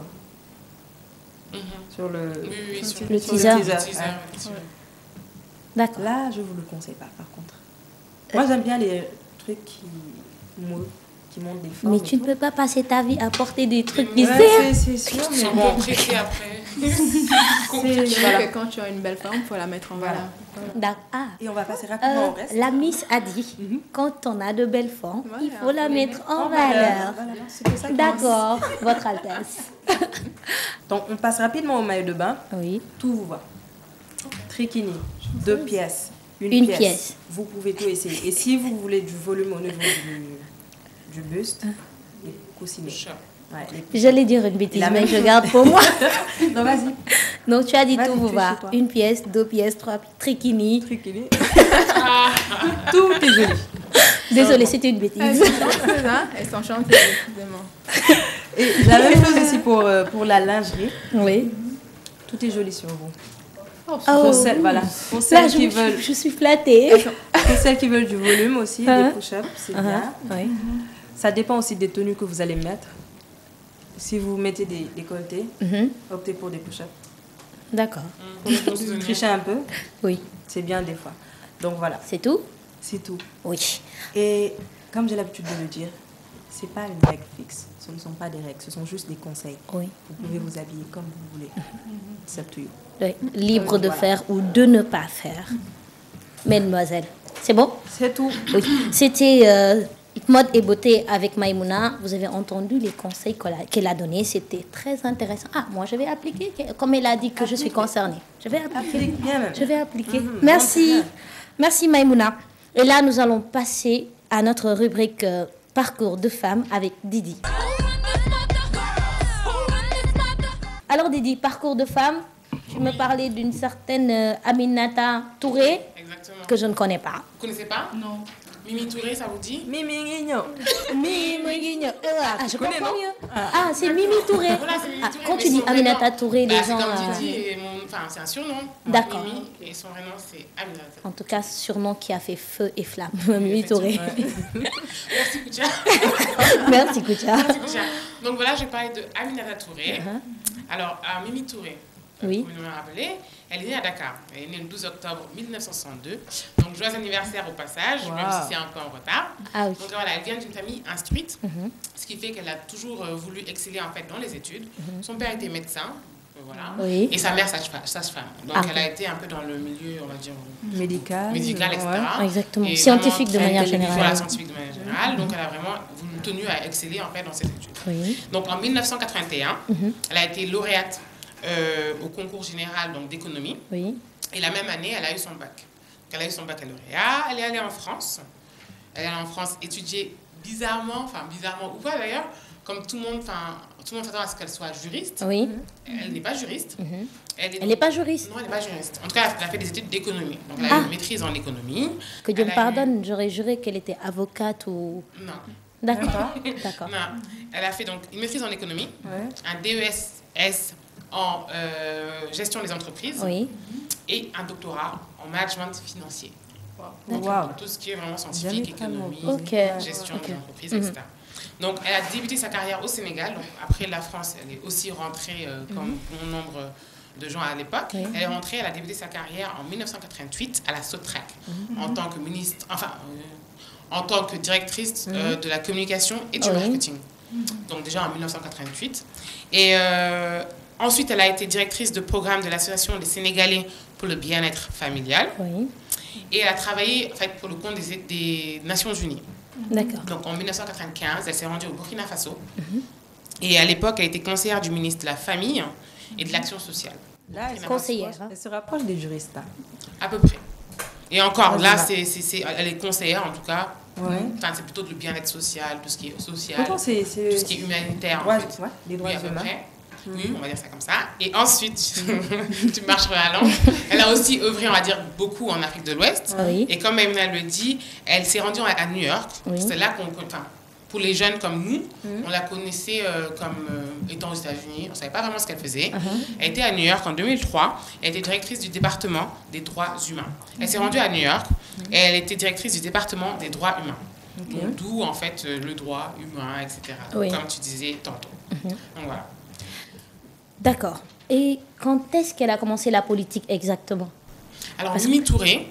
Mhm. le... Oui, oui, sur Le sur teaser. le teaser, Ouais. effectivement. D'accord. Là, je vous le conseille pas, par contre. Moi, j'aime bien les trucs qui montent des formes. Mais et tu ne tout. peux pas passer ta vie à porter des trucs qui Ouais, serrent. c'est sûr, Ils mais sont bon. bon pressés après. C'est- Voilà. voilà. Que quand tu as une belle forme, il faut la mettre en valeur. Ah. Et on va passer rapidement au reste. La Miss a dit, quand on a de belles formes, Voilà, il faut la faut les mettre en valeur. Voilà, c'est pour ça que- D'accord, Votre Altesse. Donc, on passe rapidement au maillot de bain. Oui. Tout vous va. Trikini, 2 pièces, Une une pièce. pièce. Vous pouvez tout essayer. Et si vous voulez du volume au niveau du buste, les coussinets. Shop. Ouais, les- J'allais dire une bêtise, La mais même je chose. garde pour moi. Non, vas-y. Donc, tu as dit Vas-y, tout vous tu es va. chez toi. Une pièce, 2 pièces, 3 pièces, trikini. Trikini. Tout est joli. Désolée, c'était une bêtise. C'est ça, elles s'enchantent évidemment. Et la même chose aussi pour la lingerie. Oui. Tout est joli sur vous. Oh. Pour celles, voilà. Pour Là, celles qui veulent, je suis flattée. pour celles qui veulent du volume aussi, Hein? des push-ups, c'est bien. Oui. Ça dépend aussi des tenues que vous allez mettre. Si vous mettez des décolletés, Mhm. optez pour des push-ups. D'accord. Trichez un peu, Oui. c'est bien des fois. Donc voilà, C'est tout? c'est tout. Oui. Et comme j'ai l'habitude de le dire, c'est pas une règle fixe. Ce ne sont pas des règles, ce sont juste des conseils. Oui. Vous pouvez vous habiller comme vous voulez. C'est up to you. Oui. Libre de Voilà. faire ou de ne pas faire. Mesdemoiselles, C'est bon? C'est tout. Oui. C'était mode et beauté avec Maïmouna. Vous avez entendu les conseils qu'elle a donnés. C'était très intéressant. Ah, moi, je vais appliquer. Comme elle a dit que je suis concernée. Je vais appliquer. Applique bien même. Je vais appliquer. Merci. Merci, Maïmouna. Et là, nous allons passer à notre rubrique Parcours de femme avec Didi. Alors, Didi, parcours de femme, tu me parlais d'une certaine Aminata Touré. Exactement. Que je ne connais pas. Vous connaissez pas? Non. Mimi Touré, ça vous dit? Mimi Guigno. Mimi Guigno. Ah, je connais, comprends non? mieux. Ah, c'est Mimi Touré. Voilà, c'est Mimi Ah, Touré, quand mais tu dis son Aminata vrai nom- Touré, les c'est gens... comme Didi, et c'est un surnom. D'accord. Mimi, et son vrai nom, c'est Aminata. En tout cas, surnom qui a fait feu et flamme. Mimi Touré. Merci, Koutia. Merci, Koutia. Merci, Koutia. Donc voilà, je vais parler de Aminata Touré. Alors, Mimi Touré, Oui. comme vous me rappelez, elle est née à Dakar. Elle est née le 12 octobre 1962. Donc, joyeux anniversaire au passage, Wow. même si c'est un peu en retard. Ah oui. Donc voilà, elle vient d'une famille instruite, ce qui fait qu'elle a toujours voulu exceller en fait dans les études. Son père était médecin, voilà, Oui. et sa mère sage-femme. Donc Ah. elle a été un peu dans le milieu, on va dire, Médical. médical, etc. Ouais. Exactement. Et Scientifique de vraiment manière très- générale. Voilà, scientifique de manière générale. Donc elle a vraiment voulu tenu à exceller en fait dans ses études. Oui. Donc en 1981, elle a été lauréate au concours général donc d'économie. Oui. Et la même année, elle a eu son bac. Donc, elle a eu son baccalauréat, elle est allée en France. Elle est allée en France étudier bizarrement ou pas d'ailleurs, comme tout le monde s'attend à ce qu'elle soit juriste. Oui. Elle n'est pas juriste. Elle n'est pas juriste. Non, elle n'est pas juriste. En tout cas, elle a fait des études d'économie. Donc, elle a une maîtrise en économie. Que Dieu Elle me a pardonne, j'aurais juré qu'elle était avocate ou... Non. D'accord. D'accord. Non. Elle a fait donc une maîtrise en économie, Ouais. un DESS en gestion des entreprises Oui. et un doctorat en management financier. Wow. Tout ce qui est vraiment scientifique, économie, Ok. gestion Ok. des entreprises, etc. Donc, elle a débuté sa carrière au Sénégal. Donc, après la France, elle est aussi rentrée comme bon nombre de gens à l'époque. Oui. Elle est rentrée, elle a débuté sa carrière en 1988 à la Sotrac en tant que ministre, en tant que directrice de la communication et du Oui. marketing. Donc, déjà en 1988. Et ensuite, elle a été directrice de programme de l'Association des Sénégalais pour le bien-être familial. Oui. Et elle a travaillé en fait, pour le compte des Nations Unies. D'accord. Donc en 1995, elle s'est rendue au Burkina Faso. Et à l'époque, elle était conseillère du ministre de la Famille et de l'Action sociale. Là, elle se Conseillère, rapproche- hein. Elle se rapproche des juristes. Là. À peu près. Et encore, Ah, là, je elle est conseillère en tout cas. Ouais. Enfin, c'est plutôt le bien-être social, tout ce qui est social, Pourtant, c'est tout ce qui est humanitaire. droits, En fait. ouais, les droits Oui, à peu humains. près. Oui, on va dire ça comme ça. Et ensuite, tu marches sur la langue. Elle a aussi œuvré, on va dire, beaucoup en Afrique de l'Ouest. Oui. Et comme Maïmouna le dit, elle s'est rendue à New York. Oui. C'est là pour les jeunes comme nous, on la connaissait comme étant aux États-Unis. On ne savait pas vraiment ce qu'elle faisait. Elle était à New York en 2003. Elle était directrice du département des droits humains. Elle s'est rendue à New York et elle était directrice du département des droits humains. Donc, d'où, en fait, le droit humain, etc. Oui. Comme tu disais tantôt. Donc, voilà. D'accord. Et quand est-ce qu'elle a commencé la politique exactement? Alors, Mimi Touré,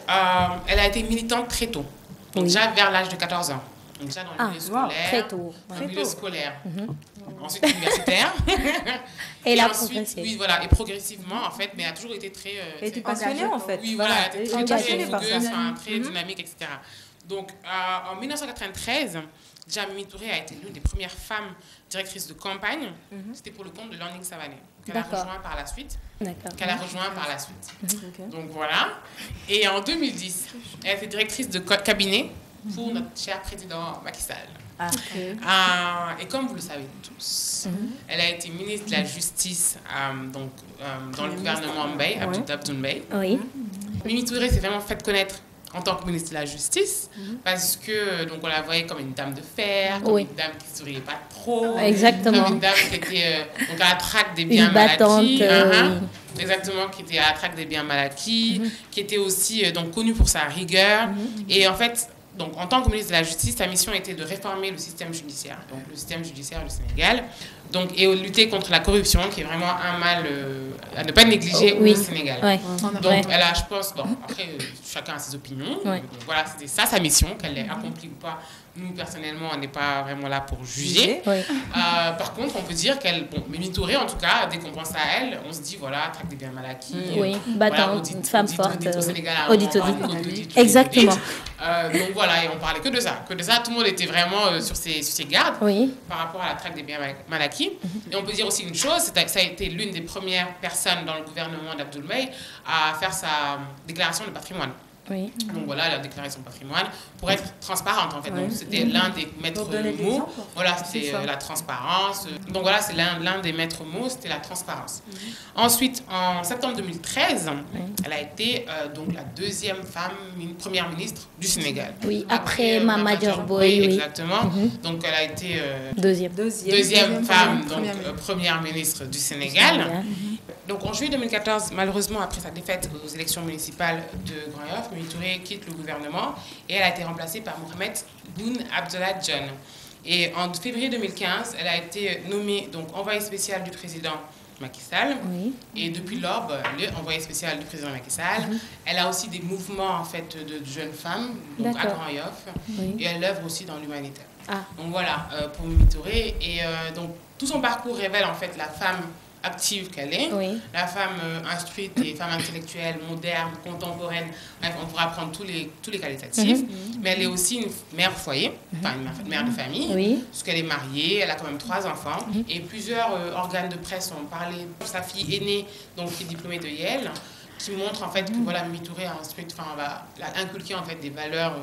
elle a été militante très tôt. Donc, déjà vers l'âge de 14 ans. Donc, déjà dans le milieu scolaire. Très tôt. Dans le milieu scolaire. Ensuite, universitaire. Et là, ensuite, progressé. oui, voilà. Et progressivement, en fait, mais elle a toujours été très... Elle était passionnée, en fait. Oui, voilà. Elle était très, passionnée par ça. fougueuse, très dynamique, etc. Donc, en 1993, déjà, Mimi Touré a été l'une des premières femmes directrices de campagne. C'était pour le compte de Landing Savané, qu'elle a D'accord. rejoint par la suite. Ok. Donc, voilà. Et en 2010, elle était directrice de cabinet pour notre cher président Macky Sall. Et comme vous le savez tous, elle a été ministre de la Justice dans le gouvernement Mbaye, Abdoul Mbaye. Oui. Mimi Touré s'est vraiment fait connaître en tant que ministre de la Justice parce que donc on la voyait comme une dame de fer, comme une dame qui ne souriait pas trop, Exactement. comme une dame qui était donc à la traque des biens Une mal battante. acquis. Exactement, qui était à la traque des biens mal acquis, qui était aussi donc connue pour sa rigueur. Et en fait, donc, en tant que ministre de la Justice, sa mission était de réformer le système judiciaire, donc le système judiciaire du Sénégal, donc, et lutter contre la corruption, qui est vraiment un mal à ne pas négliger au Sénégal. Ouais. Donc, elle a, je pense, bon, après, chacun a ses opinions. Ouais. Donc, voilà, c'était ça sa mission, qu'elle l'ait accomplie ou pas. Nous, personnellement, on n'est pas vraiment là pour juger. Oui. Par contre, on peut dire qu'elle... Bon, Mimi Touré, en tout cas, dès qu'on pense à elle, on se dit, voilà, traque des biens mal acquis. Oui, Voilà, battante, une femme forte. Audit au Sénégal. Audit. Exactement. Donc voilà, et on parlait que de ça. Que de ça, tout le monde était vraiment sur ses gardes Oui. par rapport à la traque des biens mal acquis. Et on peut dire aussi une chose, ça a été l'une des premières personnes dans le gouvernement d'Abdoul Mbaye à faire sa déclaration de patrimoine. Oui. Donc voilà, elle a déclaré son patrimoine pour être transparente en fait. Ouais. Donc c'était l'un des maîtres donner des mots. exemples. Voilà, C'est c'était ça. la transparence. Donc voilà, c'est l'un des maîtres mots, c'était la transparence. Ensuite, en septembre 2013, elle a été donc la deuxième femme première ministre du Sénégal. Oui, après Mama Dior Boy, oui. oui. Exactement. Donc elle a été Deuxième. deuxième femme, donc première ministre. première ministre du Sénégal. Sénégal. Donc en juillet 2014, malheureusement, après sa défaite aux élections municipales de Grand Yoff, Mimi Touré quitte le gouvernement et elle a été remplacée par Mohamed Boun Abdallah Dionne. Et en février 2015, elle a été nommée donc envoyée spéciale du président Macky Sall. Oui. Et depuis lors, le envoyé spécial du président Macky Sall, elle a aussi des mouvements en fait de jeunes femmes donc à D'accord. Grand Yoff Oui. et elle œuvre aussi dans l'humanitaire. Ah. Donc voilà pour Mimi Touré et donc tout son parcours révèle en fait la femme active qu'elle est, Oui. la femme instruite et femme intellectuelle, moderne, contemporaine. Bref, on pourra prendre tous les qualitatifs. Mais elle est aussi une mère au foyer, enfin une mère de famille, Oui. parce qu'elle est mariée, elle a quand même 3 enfants. Et plusieurs organes de presse ont parlé de sa fille aînée, donc qui est diplômée de Yale, qui montre en fait que voilà, Mimi Touré a instruite, enfin, a inculqué en fait des valeurs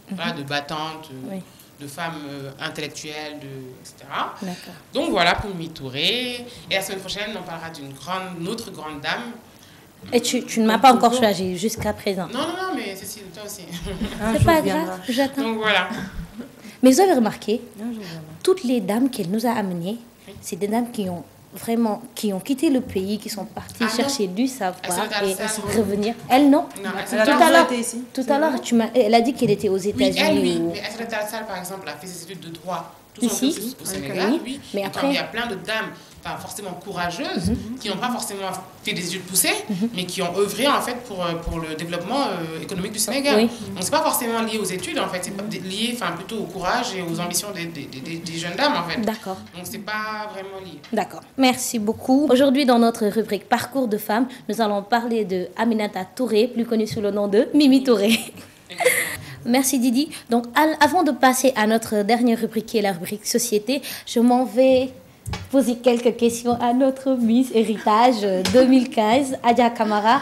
voilà, de battante, Oui. de femmes intellectuelles, etc. D'accord. Donc voilà pour Mimi Touré. Et la semaine prochaine, on parlera d'une autre grande dame. Et tu ne m'as pas encore choisi jusqu'à présent. Non, non, non, mais Cécile, toi aussi. Un C'est jour pas viendra. grave, j'attends. Donc voilà. Mais vous avez remarqué, Un jour viendra. toutes les dames qu'elle nous a amenées, c'est des dames qui ont quitté le pays, qui sont parties Ah non. chercher du Elles savoir sont et dans le revenir. Elle, non. Non, Elle a Tout à toujours l'heure, été ici. tout à l'heure, elle a dit qu'elle était aux Oui, États-Unis. elle, oui. ou- Mais Aïssata Tall Sall, par exemple, a fait ses études de droit tout son Ici, cursus au oui. Sénégal, oui. Mais Et après- comme il y a plein de dames, pas forcément courageuses, qui n'ont pas forcément fait des études poussées, mais qui ont œuvré en fait pour le développement économique du Sénégal. Oui. Donc c'est pas forcément lié aux études en fait, c'est lié enfin plutôt au courage et aux ambitions des jeunes dames en fait. D'accord. Donc c'est pas vraiment lié. D'accord. Merci beaucoup. Aujourd'hui, dans notre rubrique Parcours de femmes, nous allons parler de Aminata Touré, plus connue sous le nom de Mimi Touré. Merci Didi. Donc, avant de passer à notre dernière rubrique, qui est la rubrique Société, je m'en vais poser quelques questions à notre Miss Héritage 2015, Adja Kamara.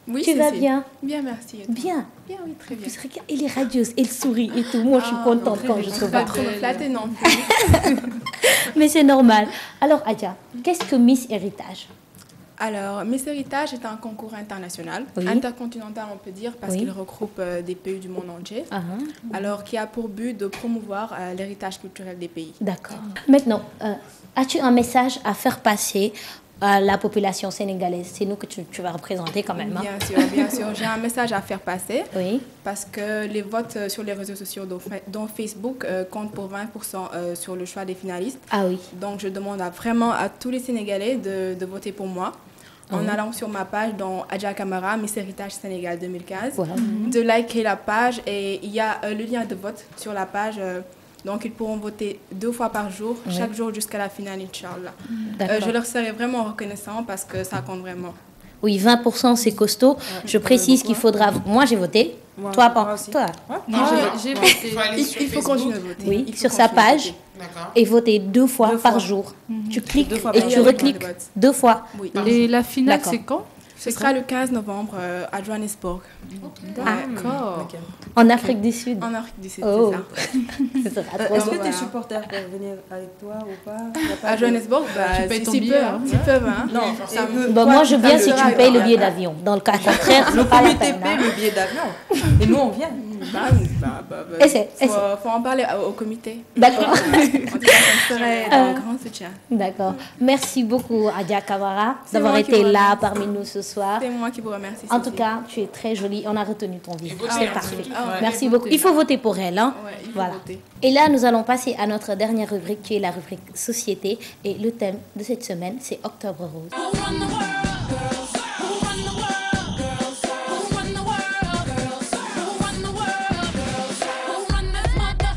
Oui, Tu vas Cécile. bien? Bien, merci. Et toi? Bien. Bien, oui, très bien. Plus, regarde, elle est radieuse, elle sourit et tout. Moi, je suis contente quand je te Pas vois. trop me flatter non plus. Mais c'est normal. Alors, Adja, qu'est-ce que Miss Héritage? Alors, Miss Héritage est un concours international, Oui. intercontinental on peut dire, parce Oui. qu'il regroupe des pays du monde entier. Ah, Alors, qui a pour but de promouvoir l'héritage culturel des pays. d'accord. Maintenant, as-tu un message à faire passer à la population sénégalaise? C'est nous que tu vas représenter quand même. Hein? Bien sûr. J'ai un message à faire passer. Oui. Parce que les votes sur les réseaux sociaux, dont Facebook, comptent pour 20% sur le choix des finalistes. Ah oui. Donc, je demande vraiment à tous les Sénégalais de voter pour moi en allant sur ma page dans Adja Kamara, Miss Héritage Sénégal 2015, Voilà. de liker la page et il y a le lien de vote sur la page. Donc, ils pourront voter 2 fois par jour, chaque jour jusqu'à la finale, Inch'Allah. D'accord. Je leur serai vraiment reconnaissant parce que ça compte vraiment. Oui, 20%, c'est costaud. Je précise qu'il faudra... Moi, j'ai voté. Moi, Toi, moi pas. aussi. Toi. Moi, j'ai voté. Il faut aller sur Il faut Facebook. continuer de voter. Oui, Il faut sur sa continuer de page. voter. D'accord. Et voter 2 fois 2 par fois. jour. Tu cliques 2 fois et par tu jour. recliques 2 fois. Oui. Et la finale, D'accord. c'est quand? Ce sera le 15 novembre à Johannesburg, D'accord. Ok. En Afrique du Sud. en Afrique du Sud, Oh. c'est ça. Ce sera trop Est-ce bien. que tes Voilà. supporters peuvent venir avec toi ou pas? Il y a pas À de- Johannesburg, Tu payes ton s'ils billet, peuvent, hein. s'ils peuvent, hein. Non, Ça et me- que Bah, toi, moi, je viens ça si le tu sera, payes le quoi. billet d'avion. Dans le cas contraire, Le c'est pas la comité peine. paie hein. le billet d'avion. Et nous, on vient. Essaie. Faut en parler au comité. D'accord. En tout cas, ça serait d'un grand soutien. D'accord. Merci beaucoup, Adja Kamara, C'est d'avoir moi qui été vous là remercie. parmi nous ce soir. C'est moi qui vous remercie. En tout Cécile. cas, tu es très jolie. On a retenu ton visage. votez, C'est hein, parfait. surtout. Ah ouais. Merci Et beaucoup. votez. Il faut voter pour elle. Hein? Ouais, il faut Voilà. voter. Et là, nous allons passer à notre dernière rubrique, qui est la rubrique Société. Et le thème de cette semaine, c'est Octobre Rose. Who run the world, girls? Who run the world, girls? Who run the world, girls? Who run the world, girls? Who run this mother?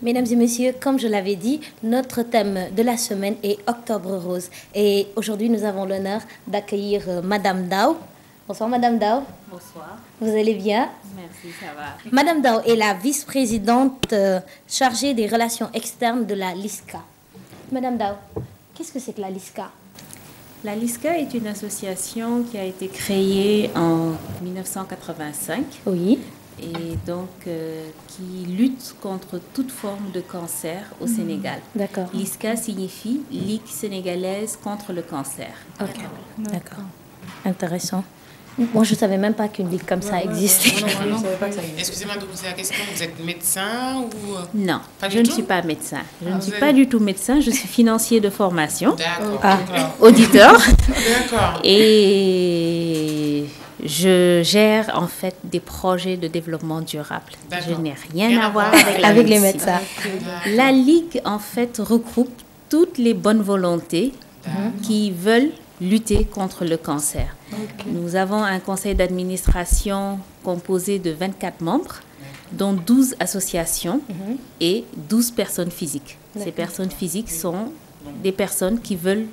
Mesdames et messieurs, comme je l'avais dit, notre thème de la semaine est Octobre Rose. Et aujourd'hui, nous avons l'honneur d'accueillir Madame Dao. Bonsoir Madame Dao. Bonsoir. Vous allez bien? Merci, ça va. Madame Dao est la vice-présidente chargée des relations externes de la LISCA. Madame Dao, qu'est-ce que c'est que la LISCA? La LISCA est une association qui a été créée en 1985 Oui. et donc qui lutte contre toute forme de cancer au Sénégal. D'accord. LISCA signifie Ligue sénégalaise contre le cancer. Ok. D'accord. Intéressant. Moi, je ne savais même pas qu'une ligue comme ça existait. Je ne savais pas que ça existait. Excusez-moi de vous poser la question, vous êtes médecin ou... Non, Pas du je ne tout? suis pas médecin. Je ne vous suis êtes- pas du tout médecin, je suis financier de formation, D'accord. Ah. auditeur. D'accord. Et je gère en fait des projets de développement durable. D'accord. Je n'ai rien à voir avec la Avec les médecine. médecins. La Ligue en fait regroupe toutes les bonnes volontés qui veulent lutter contre le cancer. Nous avons un conseil d'administration composé de 24 membres, dont 12 associations et 12 personnes physiques. Ces personnes physiques sont des personnes qui veulent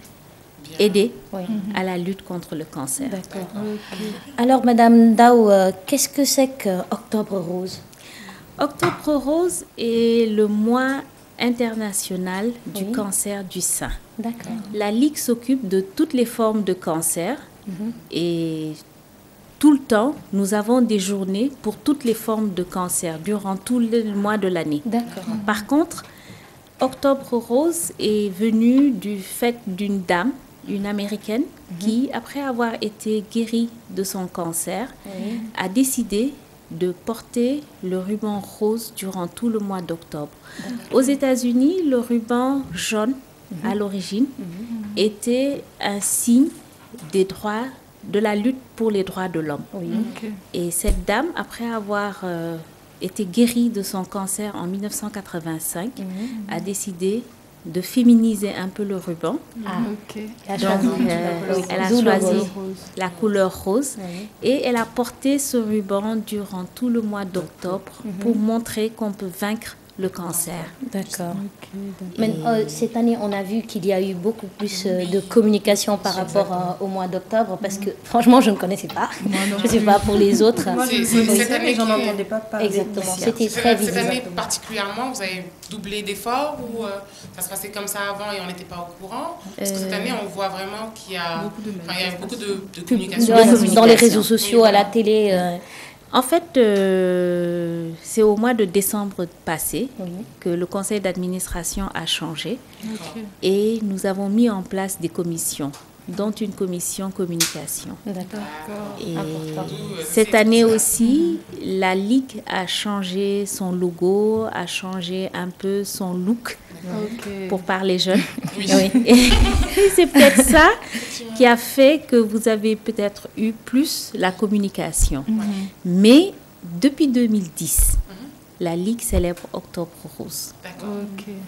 aider Oui. à la lutte contre le cancer. D'accord. Alors, Madame Dao, qu'est-ce que c'est que Octobre Rose? Octobre Rose est le mois international du Oui. cancer du sein. D'accord. La Ligue s'occupe de toutes les formes de cancer et tout le temps, nous avons des journées pour toutes les formes de cancer durant tout le mois de l'année. D'accord. Par contre, Octobre Rose est venu du fait d'une dame, une Américaine, qui, après avoir été guérie de son cancer, a décidé de porter le ruban rose durant tout le mois d'octobre. Aux États-Unis, le ruban jaune, à l'origine, était un signe des droits, de la lutte pour les droits de l'homme. Oui. Et cette dame, après avoir été guérie de son cancer en 1985, a décidé de féminiser un peu le ruban. Ah, elle a Donc, choisi. elle a D'où le choisi rose. la couleur rose et elle a porté ce ruban durant tout le mois d'octobre pour montrer qu'on peut vaincre le cancer. D'accord. Mais cette année, on a vu qu'il y a eu beaucoup plus de communication par rapport au mois d'octobre parce que franchement, je ne connaissais pas. Je ne sais pas pour les autres. Moi, je C'est connaissais, cette année mais j'en qui- entendais pas parler. Exactement. ici. C'était très Cette visible. année particulièrement, vous avez doublé d'efforts ou ça se passait comme ça avant et on n'était pas au courant? Parce que cette année, on voit vraiment qu'il y a Beaucoup de enfin, il y a beaucoup de Dans, communication. dans les réseaux sociaux, à la télé. En fait, c'est au mois de décembre passé Oui. que le conseil d'administration a changé et nous avons mis en place des commissions, dont une commission communication. D'accord. Et Important. cette année aussi, la Ligue a changé son logo, a changé un peu son look, pour parler jeune. Oui. Et c'est peut-être ça qui a fait que vous avez peut-être eu plus la communication. Mais depuis 2010, la Ligue célèbre Octobre Rose. D'accord.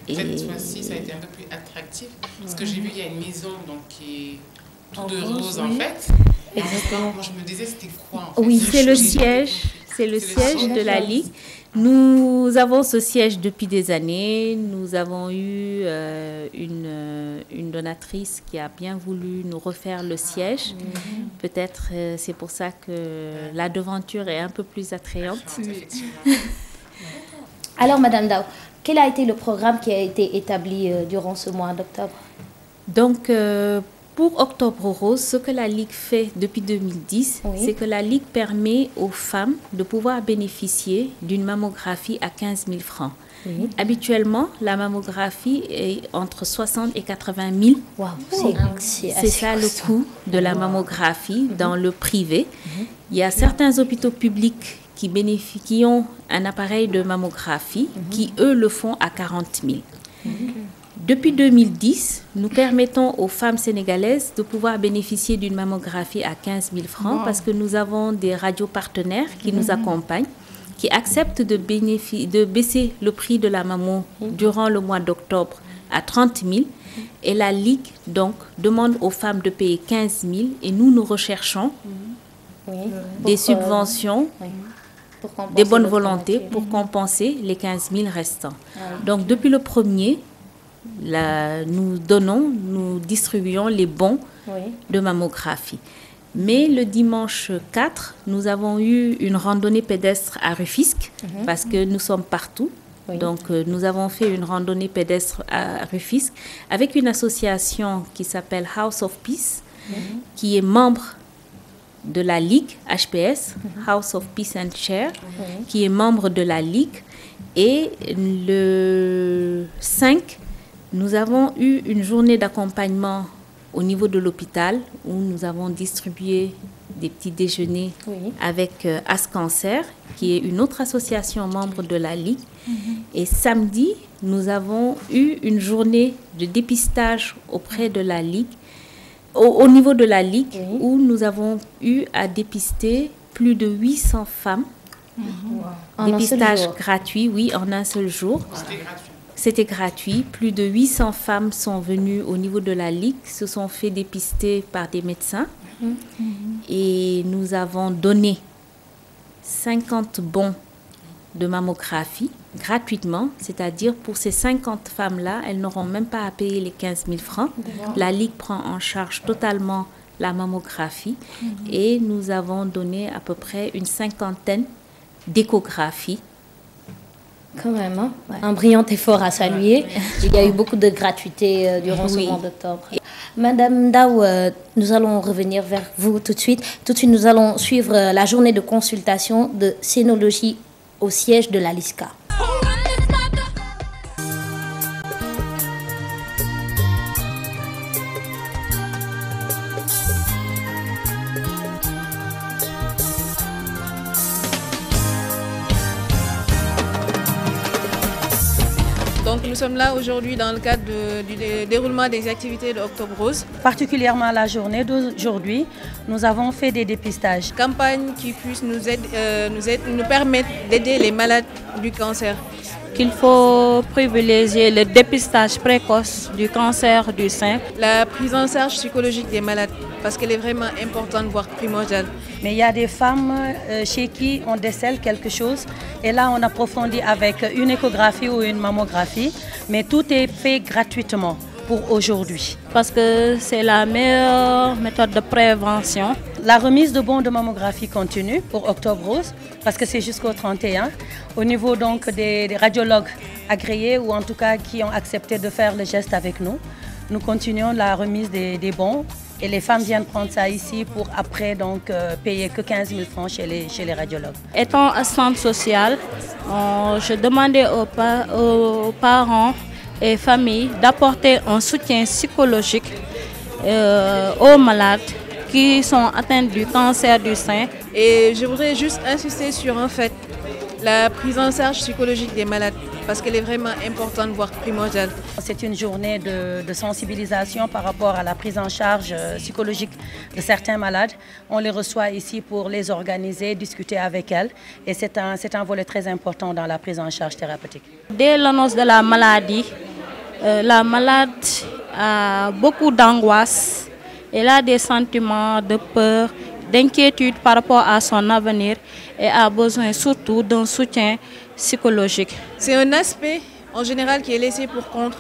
Et Cette fois-ci, ça a été un peu plus attractif. Parce que j'ai vu, il y a une maison donc, qui est tout de rose en fait. Exactement. Moi, je me disais, c'était quoi en fait? Oui, c'est le J'ai- siège, c'est le siège de la Ligue. Nous avons ce siège depuis des années. Nous avons eu une donatrice qui a bien voulu nous refaire le siège. Peut-être c'est pour ça que la devanture est un peu plus attrayante. Effectivement. Alors, Madame Dao, quel a été le programme qui a été établi durant ce mois d'octobre? Donc, pour Octobre Rose, ce que la Ligue fait depuis 2010, Oui. c'est que la Ligue permet aux femmes de pouvoir bénéficier d'une mammographie à 15 000 francs. Oui. Habituellement, la mammographie est entre 60 et 80 000. Waouh, c'est C'est ça le coût de la mammographie dans le privé. Il y a certains hôpitaux publics qui ont un appareil de mammographie qui, eux, le font à 40 000. Depuis 2010, nous permettons aux femmes sénégalaises de pouvoir bénéficier d'une mammographie à 15 000 francs parce que nous avons des radios partenaires qui nous accompagnent, qui acceptent de baisser le prix de la mammo durant le mois d'octobre à 30 000. Et la Ligue, donc, demande aux femmes de payer 15 000 et nous recherchons Oui. des subventions compenser bonnes le volontés 40 000. pour compenser les 15 000 restants. Donc, depuis le 1er, nous distribuons les bons de mammographie. Mais le dimanche 4, nous avons eu une randonnée pédestre à Rufisque, parce que nous sommes partout. Donc, nous avons fait une randonnée pédestre à Rufisque avec une association qui s'appelle House of Peace, qui est membre de la Ligue HPS, House of Peace and Share, qui est membre de la Ligue. Et le 5, nous avons eu une journée d'accompagnement au niveau de l'hôpital où nous avons distribué des petits déjeuners avec As Cancer, qui est une autre association membre de la Ligue. Et samedi, nous avons eu une journée de dépistage auprès de la Ligue, au niveau de la Ligue, où nous avons eu à dépister plus de 800 femmes. Dépistage gratuit, en un seul jour. C'était gratuit. Plus de 800 femmes sont venues au niveau de la Ligue, se sont fait dépister par des médecins. Et nous avons donné 50 bons de mammographie gratuitement, c'est-à-dire pour ces 50 femmes-là, elles n'auront même pas à payer les 15 000 francs. La Ligue prend en charge totalement la mammographie et nous avons donné à peu près une 50aine d'échographies. Quand même, hein? Un brillant effort à saluer. Il y a eu beaucoup de gratuité durant ce mois d'octobre. Madame Daou, nous allons revenir vers vous tout de suite. Tout de suite, nous allons suivre la journée de consultation de scénologie au siège de la LISCA. Donc nous sommes là aujourd'hui dans le cadre du déroulement des activités de Octobre Rose. Particulièrement la journée d'aujourd'hui, nous avons fait des dépistages. Campagne qui puisse nous permettre d'aider les malades du cancer. Qu'il faut privilégier le dépistage précoce du cancer du sein. La prise en charge psychologique des malades, parce qu'elle est vraiment importante, voire primordiale. Mais il y a des femmes chez qui on décèle quelque chose et là on approfondit avec une échographie ou une mammographie, mais tout est fait gratuitement pour aujourd'hui. Parce que c'est la meilleure méthode de prévention. La remise de bons de mammographie continue pour Octobre Rose, parce que c'est jusqu'au 31. Au niveau donc des radiologues agréés ou en tout cas qui ont accepté de faire le geste avec nous, nous continuons la remise des bons. Et les femmes viennent prendre ça ici pour après donc payer que 15 000 francs chez les radiologues. Étant assistante sociale, je demandais aux parents et familles d'apporter un soutien psychologique aux malades qui sont atteints du cancer du sein. Et je voudrais juste insister sur en fait la prise en charge psychologique des malades, parce qu'elle est vraiment importante, voire primordiale. C'est une journée de sensibilisation par rapport à la prise en charge psychologique de certains malades. On les reçoit ici pour les organiser, discuter avec elles. Et c'est un volet très important dans la prise en charge thérapeutique. Dès l'annonce de la maladie, la malade a beaucoup d'angoisse. Elle a des sentiments de peur, d'inquiétude par rapport à son avenir et a besoin surtout d'un soutien psychologique. C'est un aspect en général qui est laissé pour compte,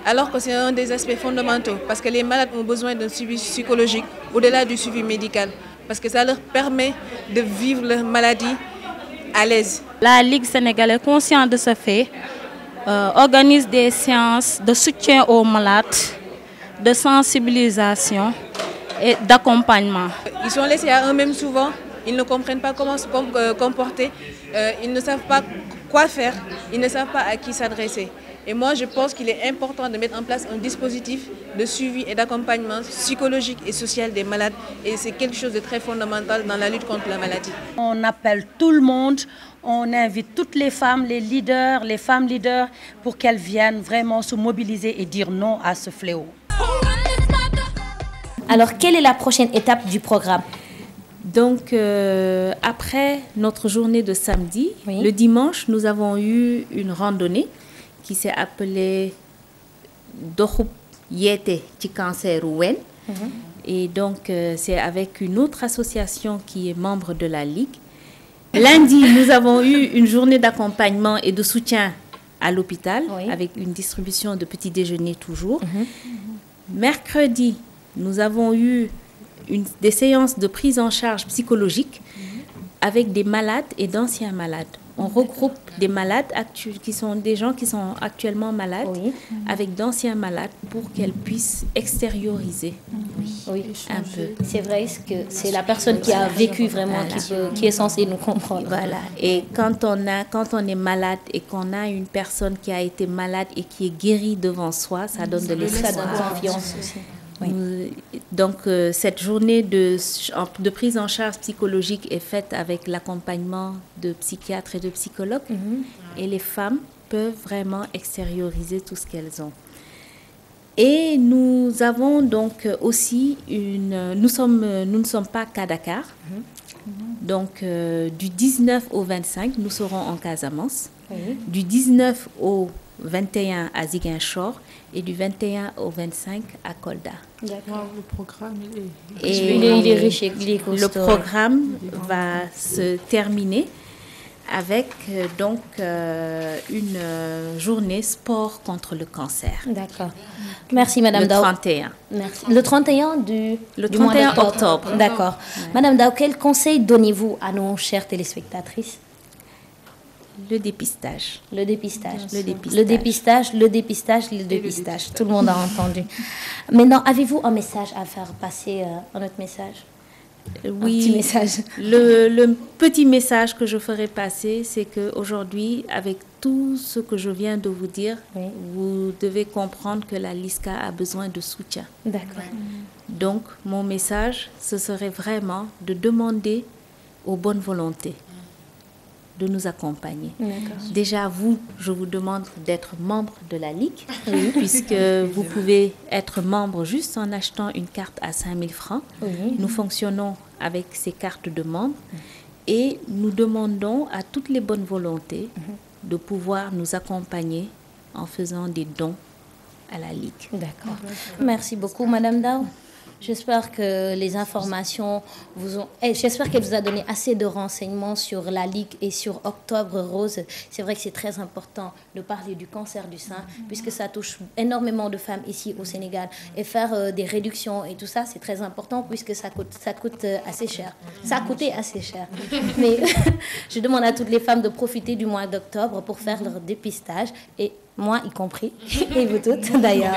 alors que c'est un des aspects fondamentaux, parce que les malades ont besoin d'un suivi psychologique au-delà du suivi médical, parce que ça leur permet de vivre leur maladie à l'aise. La Ligue sénégalaise, consciente de ce fait, organise des séances de soutien aux malades, de sensibilisation et d'accompagnement. Ils sont laissés à eux-mêmes souvent, ils ne comprennent pas comment se comporter, ils ne savent pas quoi faire, ils ne savent pas à qui s'adresser. Et moi, je pense qu'il est important de mettre en place un dispositif de suivi et d'accompagnement psychologique et social des malades. Et c'est quelque chose de très fondamental dans la lutte contre la maladie. On appelle tout le monde, on invite toutes les femmes, les femmes leaders, pour qu'elles viennent vraiment se mobiliser et dire non à ce fléau. Alors, quelle est la prochaine étape du programme? Donc, après notre journée de samedi, le dimanche, nous avons eu une randonnée qui s'est appelée Dokhoup Yete Ti Cancer Wen. Et donc, c'est avec une autre association qui est membre de la Ligue. Lundi, nous avons eu une journée d'accompagnement et de soutien à l'hôpital, avec une distribution de petits déjeuners toujours. Mercredi, nous avons eu des séances de prise en charge psychologique avec des malades et d'anciens malades. On regroupe des malades qui sont des gens qui sont actuellement malades avec d'anciens malades pour qu'elles puissent extérioriser un peu. C'est vrai que c'est la personne qui a vécu vraiment qui est censée nous comprendre. Voilà. Et quand on est malade et qu'on a une personne qui a été malade et qui est guérie devant soi, ça donne de l'espoir. Ça donne confiance aussi. Donc, cette journée de prise en charge psychologique est faite avec l'accompagnement de psychiatres et de psychologues. Et les femmes peuvent vraiment extérioriser tout ce qu'elles ont. Et nous avons donc aussi nous ne sommes pas qu'à Dakar. Donc, du 19 au 25, nous serons en Casamance. Du 19 au 21 à Ziguinchor et du 21 au 25 à Kolda. D'accord. Le programme, il est riche et le programme va se terminer avec donc une journée sport contre le cancer. D'accord. Merci Madame Dao. Le 31. Merci. Le 31 le 31 octobre. D'accord. Madame Dao, quel conseil donnez-vous à nos chères téléspectatrices? Le dépistage. Le dépistage. Le dépistage. Le dépistage, le dépistage, le dépistage. Tout le monde a entendu. Maintenant, avez-vous un message à faire passer, un autre message? Oui. Un petit message. Le petit message que je ferai passer, c'est qu'aujourd'hui, avec tout ce que je viens de vous dire, vous devez comprendre que la LISCA a besoin de soutien. D'accord. Donc, mon message, ce serait vraiment de demander aux bonnes volontés de nous accompagner. Déjà, je vous demande d'être membre de la Ligue, puisque vous pouvez être membre juste en achetant une carte à 5 000 francs. Nous fonctionnons avec ces cartes de membres et nous demandons à toutes les bonnes volontés de pouvoir nous accompagner en faisant des dons à la Ligue. D'accord. Merci beaucoup, Madame Dao. J'espère que les informations j'espère qu'elle vous a donné assez de renseignements sur la Ligue et sur Octobre Rose. C'est vrai que c'est très important de parler du cancer du sein, puisque ça touche énormément de femmes ici au Sénégal. Et faire des réductions et tout ça, c'est très important, puisque ça coûte assez cher. Ça a coûté assez cher. Mais je demande à toutes les femmes de profiter du mois d'octobre pour faire leur dépistage, et moi y compris, et vous toutes d'ailleurs.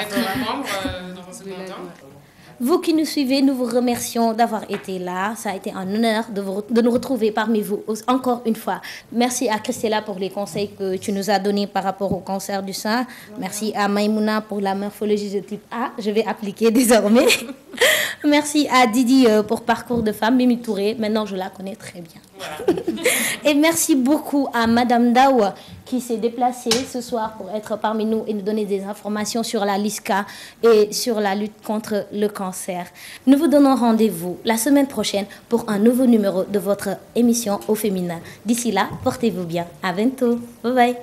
Vous qui nous suivez, nous vous remercions d'avoir été là. Ça a été un honneur de nous retrouver parmi vous encore une fois. Merci à Christella pour les conseils que tu nous as donnés par rapport au cancer du sein. Merci à Maïmouna pour la morphologie de type A. Je vais appliquer désormais. Merci à Didi pour Parcours de femme. Mimi Touré, maintenant je la connais très bien. Et merci beaucoup à Madame Dao qui s'est déplacée ce soir pour être parmi nous et nous donner des informations sur la LISCA et sur la lutte contre le cancer. Nous vous donnons rendez-vous la semaine prochaine pour un nouveau numéro de votre émission Au Féminin. D'ici là, portez-vous bien. À bientôt. Bye bye.